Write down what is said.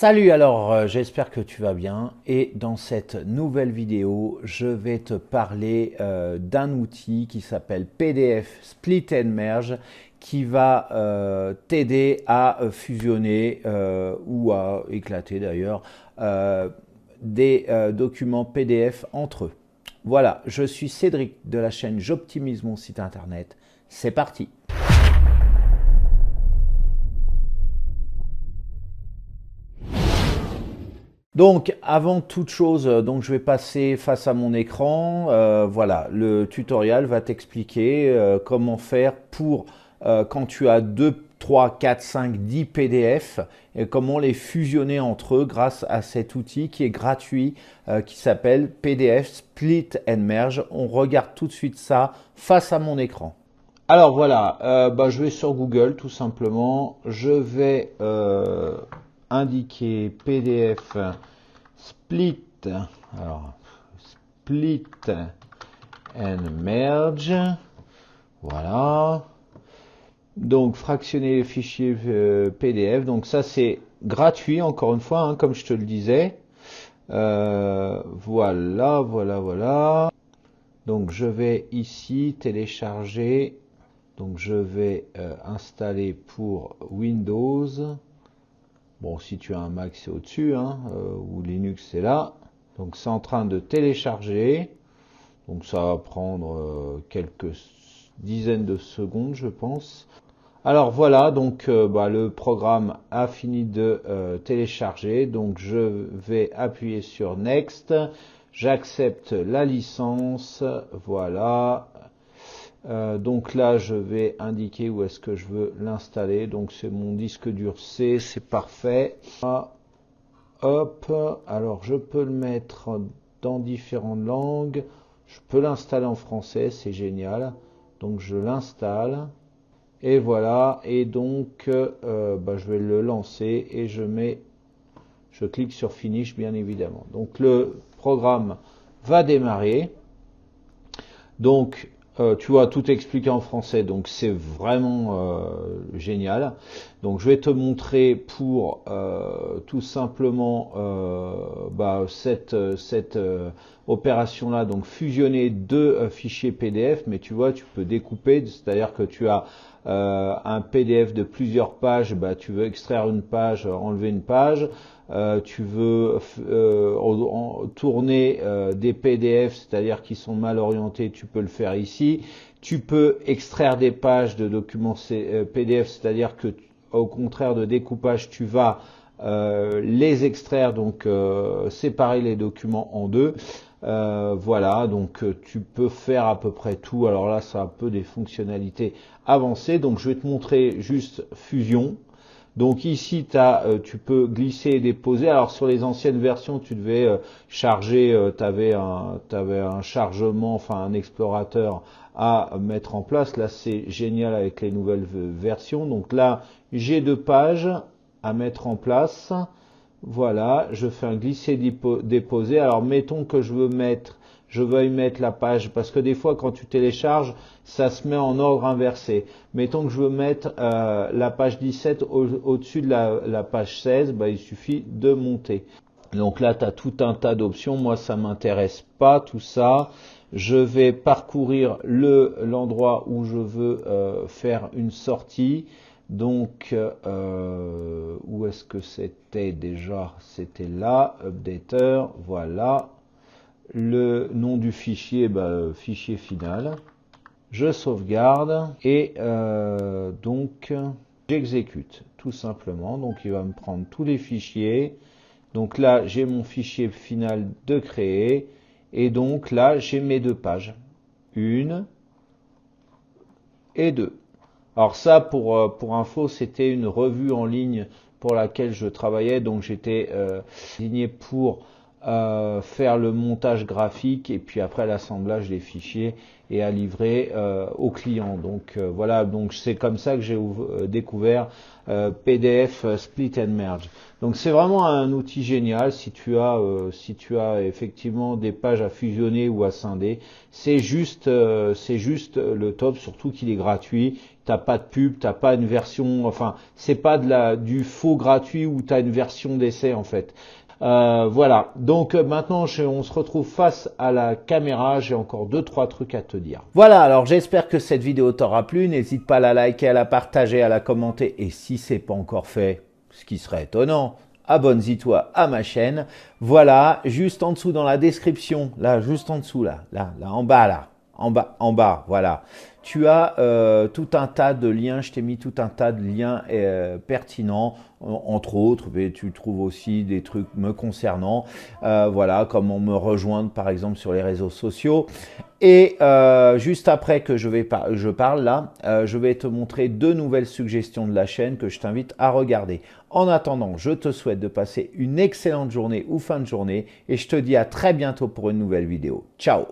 Salut, j'espère que tu vas bien et dans cette nouvelle vidéo je vais te parler d'un outil qui s'appelle PDF Split and Merge qui va t'aider à fusionner ou à éclater d'ailleurs des documents PDF entre eux. Voilà, je suis Cédric de la chaîne J'optimise mon site internet. C'est parti! Donc, avant toute chose, je vais passer face à mon écran. Voilà, le tutoriel va t'expliquer comment faire pour, quand tu as 2, 3, 4, 5, 10 PDF, et comment les fusionner entre eux grâce à cet outil qui est gratuit, qui s'appelle PDF Split and Merge. On regarde tout de suite ça face à mon écran. Alors voilà, je vais sur Google tout simplement. Je vais indiquer PDF Split, alors Split and Merge, voilà. Donc fractionner les fichiers PDF, donc ça c'est gratuit encore une fois, hein, comme je te le disais. Voilà. Donc je vais ici télécharger, donc je vais installer pour Windows. Bon, si tu as un Mac, c'est au-dessus, hein, ou Linux, c'est là. Donc, c'est en train de télécharger. Donc, ça va prendre quelques dizaines de secondes, je pense. Alors, voilà, donc le programme a fini de télécharger. Donc, je vais appuyer sur Next. J'accepte la licence. Voilà. Donc là, je vais indiquer où est-ce que je veux l'installer. Donc c'est mon disque dur C, c'est parfait. Hop, alors je peux le mettre dans différentes langues. Je peux l'installer en français, c'est génial. Donc je l'installe. Et voilà, et donc je vais le lancer et je clique sur Finish bien évidemment. Donc le programme va démarrer. Donc tu vois, tout expliqué en français, donc c'est vraiment génial. Donc je vais te montrer pour tout simplement cette opération-là, donc fusionner deux fichiers PDF, mais tu vois, tu peux découper, c'est-à-dire que tu as un PDF de plusieurs pages, tu veux extraire une page, enlever une page. Tu veux tourner des PDF, c'est-à-dire qui sont mal orientés, tu peux le faire ici. Tu peux extraire des pages de documents PDF, c'est-à-dire que au contraire de découpage, tu vas les extraire, donc séparer les documents en deux. Voilà, donc tu peux faire à peu près tout. Alors là, c'est un peu des fonctionnalités avancées. Donc je vais te montrer juste fusion. Donc ici, tu peux glisser et déposer. Alors sur les anciennes versions, tu devais charger, tu avais un chargement, enfin un explorateur à mettre en place. Là, c'est génial avec les nouvelles versions. Donc là, j'ai 2 pages à mettre en place. Voilà, je fais un glisser-déposer. Alors mettons que je veuille mettre la page, parce que des fois quand tu télécharges, ça se met en ordre inversé. Mettons que je veux mettre la page 17 au-dessus de la page 16, il suffit de monter. Donc là, tu as tout un tas d'options. Moi, ça m'intéresse pas tout ça. Je vais parcourir l'endroit où je veux faire une sortie. Donc, où est-ce que c'était déjà? C'était là, updater, voilà. Le nom du fichier, fichier final. Je sauvegarde et donc j'exécute tout simplement. Donc il va me prendre tous les fichiers. Donc là, j'ai mon fichier final de créer. Et donc là, j'ai mes 2 pages. 1 et 2. Alors ça, pour info, c'était une revue en ligne pour laquelle je travaillais. Donc j'étais désigné pour faire le montage graphique et puis après l'assemblage des fichiers et à livrer au client. Donc voilà, donc c'est comme ça que j'ai découvert PDF Split and Merge. Donc c'est vraiment un outil génial si tu as effectivement des pages à fusionner ou à scinder. C'est juste le top, surtout qu'il est gratuit. T'as pas de pub, t'as pas une version, enfin c'est pas du faux gratuit où t'as une version d'essai en fait. Voilà, donc maintenant on se retrouve face à la caméra, j'ai encore 2-3 trucs à te dire. Voilà, alors j'espère que cette vidéo t'aura plu, n'hésite pas à la liker, à la partager, à la commenter et si c'est pas encore fait, ce qui serait étonnant, abonne-toi à ma chaîne. Voilà, juste en dessous dans la description, là, juste en dessous, là, en bas, là. En bas, voilà. Tu as tout un tas de liens, je t'ai mis tout un tas de liens pertinents, entre autres, mais tu trouves aussi des trucs me concernant, voilà, comment me rejoindre par exemple sur les réseaux sociaux. Et juste après que je parle là, je vais te montrer 2 nouvelles suggestions de la chaîne que je t'invite à regarder. En attendant, je te souhaite de passer une excellente journée ou fin de journée et je te dis à très bientôt pour une nouvelle vidéo. Ciao!